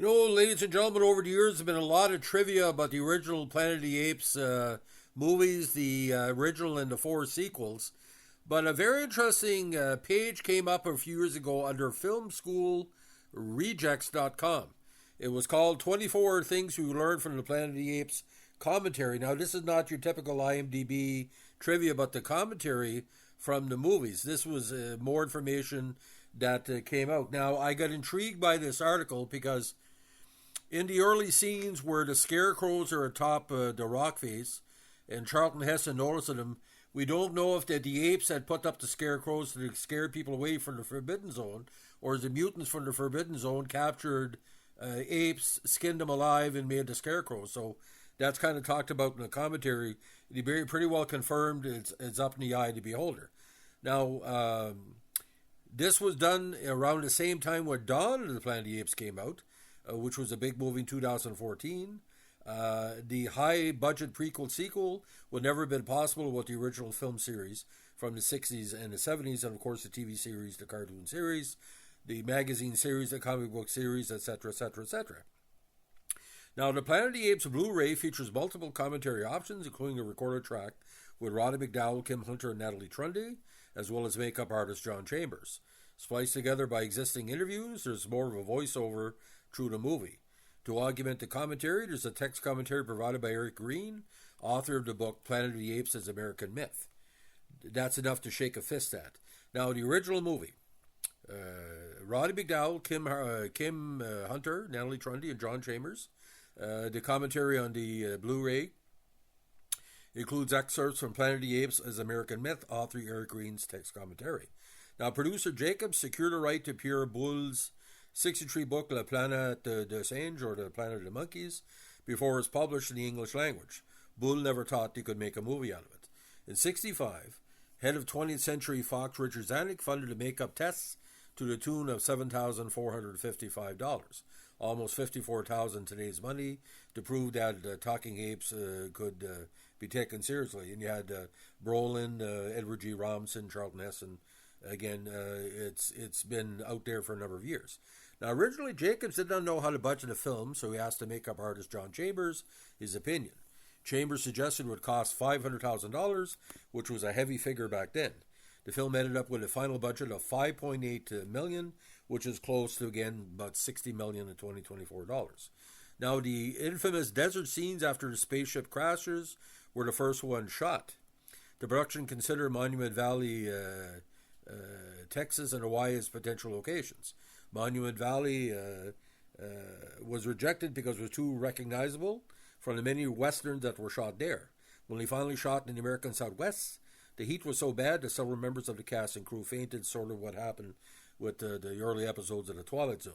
Ladies and gentlemen, over the years, there's been a lot of trivia about the original Planet of the Apes movies, the original and the four sequels. But a very interesting page came up a few years ago under filmschoolrejects.com. It was called 24 Things We Learned from the Planet of the Apes commentary. Now, this is not your typical IMDb trivia, but the commentary from the movies. This was more information that came out. Now, I got intrigued by this article because in the early scenes where the scarecrows are atop the rock face and Charlton Heston noticing them, we don't know if the apes had put up the scarecrows to scare people away from the Forbidden Zone, or the mutants from the Forbidden Zone captured apes, skinned them alive, and made the scarecrows. So that's kind of talked about in the commentary. It pretty well confirmed it's up in the eye of the beholder. Now, this was done around the same time when Dawn of the Planet of the Apes came out, which was a big movie in 2014. The high-budget prequel-sequel would never have been possible without the original film series from the 60s and the 70s, and of course the TV series, the cartoon series, the magazine series, the comic book series, etc., etc., etc. Now, the Planet of the Apes Blu-ray features multiple commentary options, including a recorded track with Roddy McDowall, Kim Hunter, and Natalie Trundy, as well as makeup artist John Chambers. Spliced together by existing interviews, there's more of a voiceover through the movie. To augment the commentary, there's a text commentary provided by Eric Green, author of the book Planet of the Apes as American Myth. That's enough to shake a fist at. Now, the original movie, Roddy McDowall, Kim Hunter, Natalie Trundy, and John Chambers. The commentary on the Blu-ray includes excerpts from Planet of the Apes as American Myth, author Eric Green's text commentary. Now, producer Jacob secured a right to Pierre Boulle's 63 book La Planète des Singes, or The Planet of the Monkeys, before it was published in the English language. Boulle never thought he could make a movie out of it. In 1965, head of 20th Century Fox Richard Zanuck funded the makeup tests to the tune of $7,455, almost $54,000 today's money, to prove that talking apes could be taken seriously. And you had Brolin, Edward G. Robinson, Charlton Heston. Again, it's been out there for a number of years. Now, originally, Jacobs did not know how to budget a film, so he asked the makeup artist John Chambers his opinion. Chambers suggested it would cost $500,000, which was a heavy figure back then. The film ended up with a final budget of $5.8 million, which is close to, again, about $60 million in 2024 dollars. Now, the infamous desert scenes after the spaceship crashes were the first one shot. The production considered Monument Valley, Texas, and Hawaii as potential locations. Monument Valley was rejected because it was too recognizable from the many westerns that were shot there. When they finally shot in the American Southwest, the heat was so bad that several members of the cast and crew fainted, sort of what happened with the early episodes of The Twilight Zone.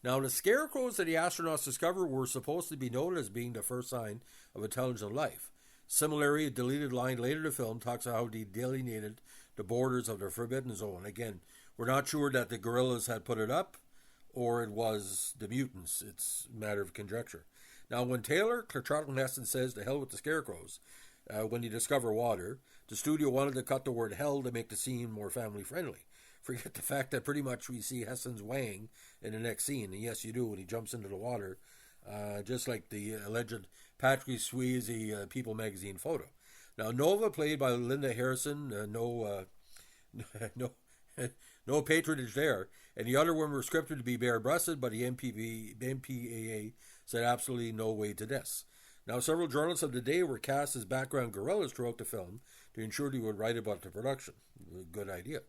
Now, the scarecrows that the astronauts discovered were supposed to be noted as being the first sign of intelligent life. Similarly, a deleted line later in the film talks about how they delineated the borders of the Forbidden Zone. Again, we're not sure that the gorillas had put it up or it was the mutants. It's a matter of conjecture. Now, when Taylor, Charlton Heston says, "to hell with the scarecrows," when you discover water, the studio wanted to cut the word hell to make the scene more family-friendly. Forget the fact that pretty much we see Heston's wang in the next scene. And yes, you do, when he jumps into the water, just like the alleged Patrick Swayze People magazine photo. Now, Nova, played by Linda Harrison, no patronage there. And the other women were scripted to be bare-breasted, but the MPAA said absolutely no way to this. Now, several journalists of the day were cast as background gorillas throughout the film to ensure they would write about the production. Good idea.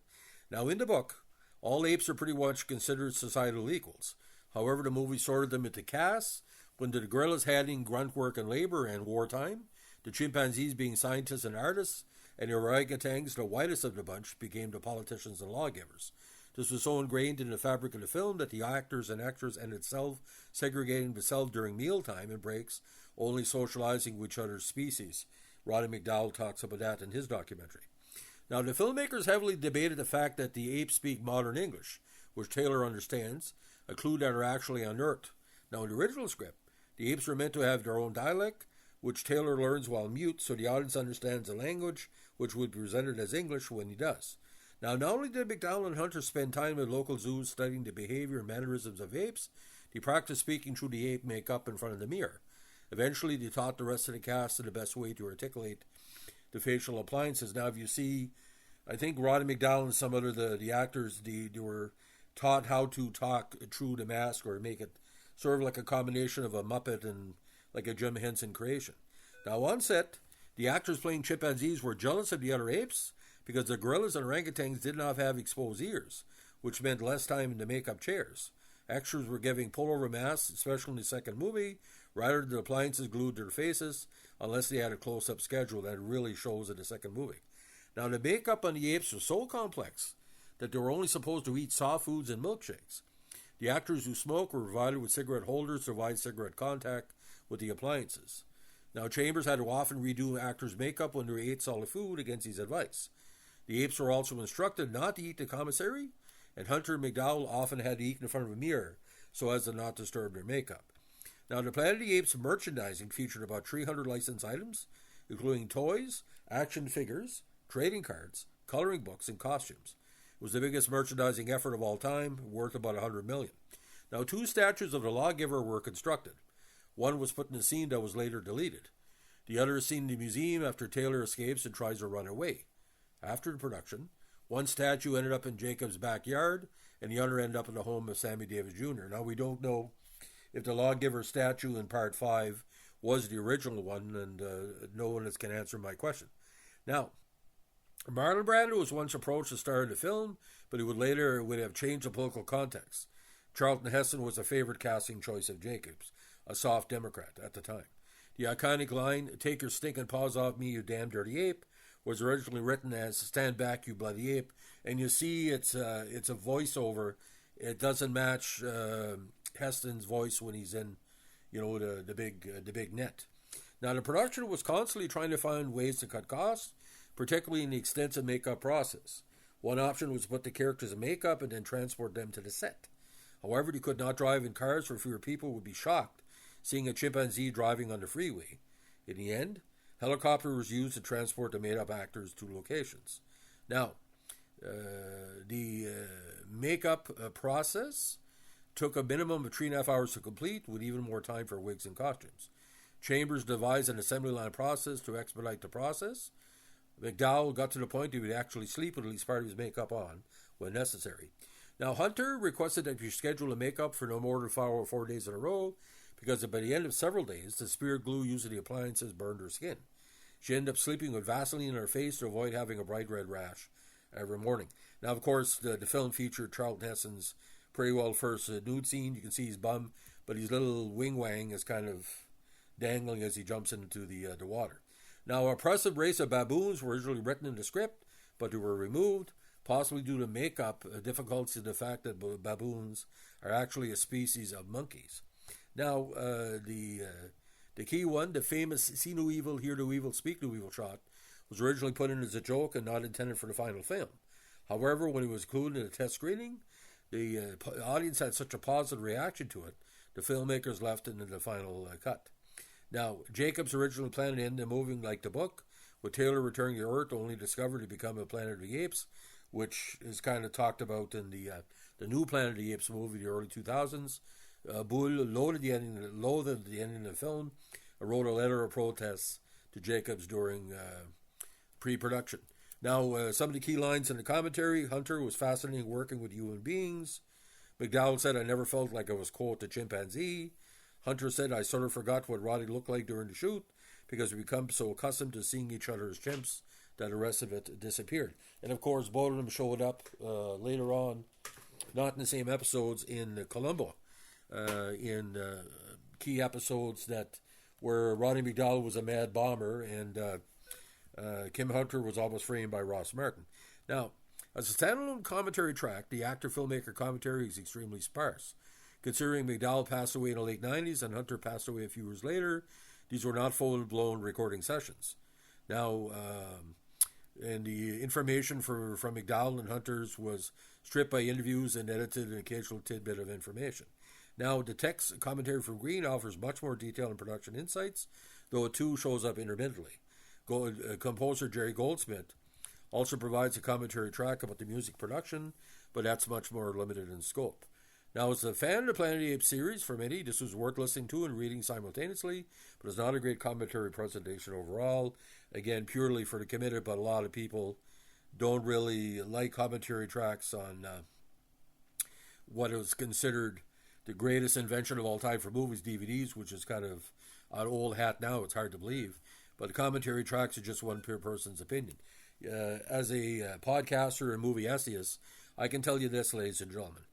Now, in the book, all apes are pretty much considered societal equals. However, the movie sorted them into castes, when the gorillas handling grunt work and labor and wartime, the chimpanzees being scientists and artists, and the orangutans, the whitest of the bunch, became the politicians and lawgivers. This was so ingrained in the fabric of the film that the actors and actors ended segregating themselves during mealtime and breaks, only socializing with each other's species. Roddy McDowall talks about that in his documentary. Now, the filmmakers heavily debated the fact that the apes speak modern English, which Taylor understands, a clue that are actually unearthed. Now, in the original script, the apes were meant to have their own dialect, which Taylor learns while mute, so the audience understands the language, which would be presented as English when he does. Now, not only did McDowell and Hunter spend time at local zoos studying the behavior and mannerisms of apes, They practiced speaking through the ape makeup in front of the mirror. Eventually, they taught the rest of the cast the best way to articulate the facial appliances. Now, if you see, I think Roddy McDowall and some other the actors, they were taught how to talk through the mask or make it sort of like a combination of a Muppet and like a Jim Henson creation. Now, on set, the actors playing chimpanzees were jealous of the other apes because the gorillas and orangutans did not have exposed ears, which meant less time in the makeup chairs. Extras were giving pullover masks, especially in the second movie, rather than appliances glued to their faces, unless they had a close-up schedule that really shows in the second movie. Now, the makeup on the apes was so complex that they were only supposed to eat soft foods and milkshakes. The actors who smoked were provided with cigarette holders to avoid cigarette contact with the appliances. Now, Chambers had to often redo actors' makeup when they ate solid food against his advice. The apes were also instructed not to eat the commissary, and Hunter and McDowell often had to eat in front of a mirror so as to not disturb their makeup. Now, the Planet of the Apes merchandising featured about 300 licensed items, including toys, action figures, trading cards, coloring books, and costumes. It was the biggest merchandising effort of all time, worth about $100 million. Now, 2 statues of the lawgiver were constructed. One was put in a scene that was later deleted. The other is seen in the museum after Taylor escapes and tries to run away. After the production, one statue ended up in Jacob's backyard, and the other ended up in the home of Sammy Davis Jr. Now, we don't know if the lawgiver statue in Part 5 was the original one, and no one can answer my question. Now, Marlon Brando was once approached to star in the film, but he would later have changed the political context. Charlton Heston was a favorite casting choice of Jacobs, a soft Democrat at the time. The iconic line, "Take your stinking paws off me, you damn dirty ape," was originally written as "Stand back, you bloody ape," and you see it's a voiceover. It doesn't match Heston's voice when he's in, the big net. Now, the production was constantly trying to find ways to cut costs, particularly in the extensive makeup process. One option was to put the characters in makeup and then transport them to the set. However, they could not drive in cars for fear people would be shocked seeing a chimpanzee driving on the freeway. In the end, helicopter was used to transport the made-up actors to locations. Now, the makeup process took a minimum of 3.5 hours to complete, with even more time for wigs and costumes. Chambers devised an assembly line process to expedite the process. McDowell got to the point he would actually sleep with at least part of his makeup on when necessary. Now, Hunter requested that you schedule a makeup for no more than 4 days in a row, because by the end of several days, the spirit glue used in the appliances burned her skin. She ended up sleeping with Vaseline in her face to avoid having a bright red rash every morning. Now, of course, the film featured Charlton Heston's pretty well first nude scene. You can see his bum, but his little wing wang is kind of dangling as he jumps into the water. Now, a oppressive race of baboons were originally written in the script, but they were removed, possibly due to makeup difficulties and the fact that baboons are actually a species of monkeys. Now, the key one, the famous "see no evil, hear no evil, speak no evil" shot, was originally put in as a joke and not intended for the final film. However, when it was included in a test screening, the audience had such a positive reaction to it, the filmmakers left it in the final cut. Now, Jacobs originally planned to end the movie like the book, with Taylor returning to Earth only discovered to become a Planet of the Apes, which is kind of talked about in the new Planet of the Apes movie, the early 2000s. Boole loathed the ending of the film, wrote a letter of protest to Jacobs during pre-production. Now, some of the key lines in the commentary: Hunter was fascinating working with human beings. McDowell said, "I never felt like I was, quote, a chimpanzee." Hunter said, "I sort of forgot what Roddy looked like during the shoot because we become so accustomed to seeing each other as chimps that the rest of it disappeared." And of course, both of them showed up later on, not in the same episodes, in Columbo, in key episodes that where Roddy McDowell was a mad bomber and Kim Hunter was almost framed by Ross Martin. Now, as a standalone commentary track, the actor-filmmaker commentary is extremely sparse. Considering McDowell passed away in the late 90s and Hunter passed away a few years later, these were not full-blown recording sessions. Now, and the information from McDowell and Hunter's was stripped by interviews and edited an occasional tidbit of information. Now, the text commentary from Green offers much more detail and production insights, though it too shows up intermittently. Composer Jerry Goldsmith also provides a commentary track about the music production, but that's much more limited in scope. Now, as a fan of the Planet of the Apes series, for many, this was worth listening to and reading simultaneously, but it's not a great commentary presentation overall. Again, purely for the committed, but a lot of people don't really like commentary tracks on what is considered the greatest invention of all time for movies, DVDs, which is kind of an old hat now. It's hard to believe. But the commentary tracks are just one per person's opinion. As a podcaster and movie essayist, I can tell you this, ladies and gentlemen.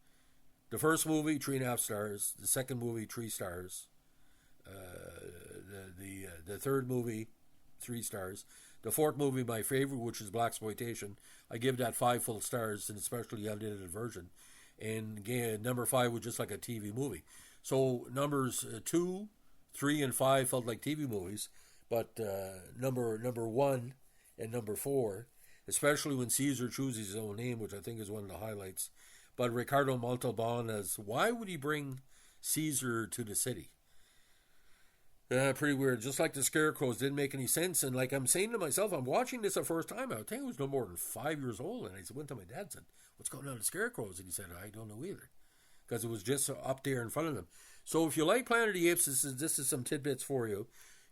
The first movie, 3.5 stars. The second movie, 3 stars. The third movie, 3 stars. The fourth movie, my favorite, which is Blaxploitation, I give that 5 full stars, and especially the unedited version. And again, number 5 was just like a TV movie. So numbers 2, 3, and 5 felt like TV movies, but number 1 and number 4, especially when Caesar chooses his own name, which I think is one of the highlights. But Ricardo Montalban as, why would he bring Caesar to the city? Pretty weird. Just like the Scarecrows, didn't make any sense. And like I'm saying to myself, I'm watching this the first time. I think I was no more than 5 years old. And I went to my dad and said, what's going on with the Scarecrows? And he said, I don't know either. Because it was just up there in front of them. So if you like Planet of the Apes, this is some tidbits for you.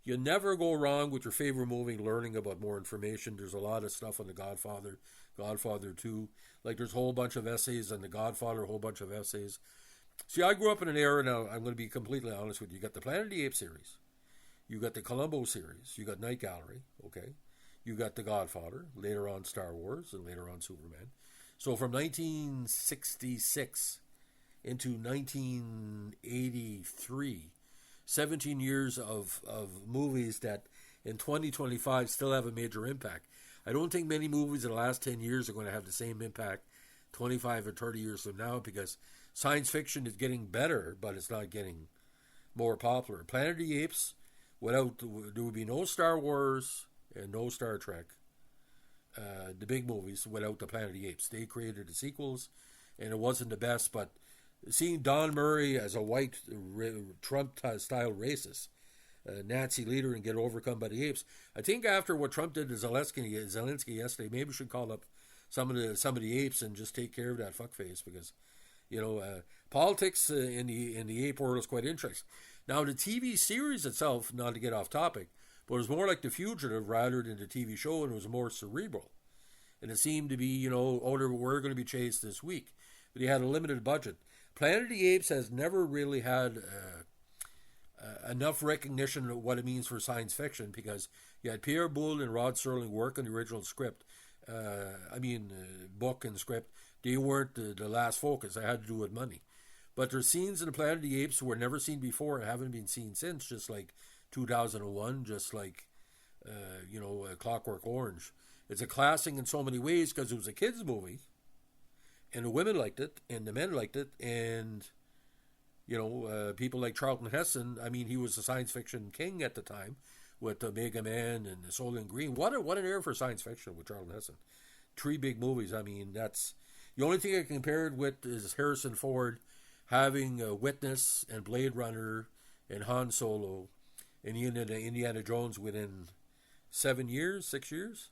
You never go wrong with your favorite movie learning about more information. There's a lot of stuff on The Godfather, Godfather 2. Like there's a whole bunch of essays on The Godfather, a whole bunch of essays. See, I grew up in an era, now I'm going to be completely honest with you. You got the Planet of the Apes series. You got the Columbo series. You got Night Gallery, okay? You got The Godfather, later on Star Wars, and later on Superman. So from 1966 into 1983, 17 years of movies that in 2025 still have a major impact. I don't think many movies in the last 10 years are going to have the same impact 25 or 30 years from now, because science fiction is getting better, but it's not getting more popular. Planet of the Apes, there would be no Star Wars and no Star Trek, the big movies, without the Planet of the Apes. They created the sequels, and it wasn't the best, but seeing Don Murray as a white Trump-style racist, Nazi leader, and get overcome by the apes, I think after what Trump did to Zelensky yesterday, maybe we should call up some of the apes and just take care of that fuckface, because politics in the ape world is quite interesting. Now, the TV series itself, not to get off topic, but it was more like The Fugitive rather than the TV show, and it was more cerebral. And it seemed to be, we're going to be chased this week. But he had a limited budget. Planet of the Apes has never really had enough recognition of what it means for science fiction, because you had Pierre Boulle and Rod Serling work on the original script. Book and script. They weren't the last focus. They had to do with money. But there's scenes in the Planet of the Apes were never seen before and haven't been seen since, just like 2001, just like, Clockwork Orange. It's a classic in so many ways because it was a kids' movie, and the women liked it, and the men liked it, and, people like Charlton Heston, he was a science fiction king at the time with Omega Man and Soylent Green. What an era for science fiction with Charlton Heston. 3 big movies. That's the only thing I can compare it with is Harrison Ford having Witness and Blade Runner and Han Solo and Indiana Jones within 6 years.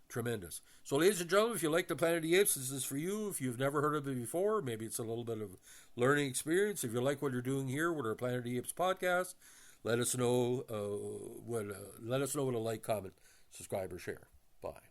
Tremendous. So, ladies and gentlemen, if you like the Planet of the Apes, this is for you. If you've never heard of it before, maybe it's a little bit of learning experience. If you like what you're doing here with our Planet of the Apes podcast, let us know with a like, comment, subscribe, or share. Bye.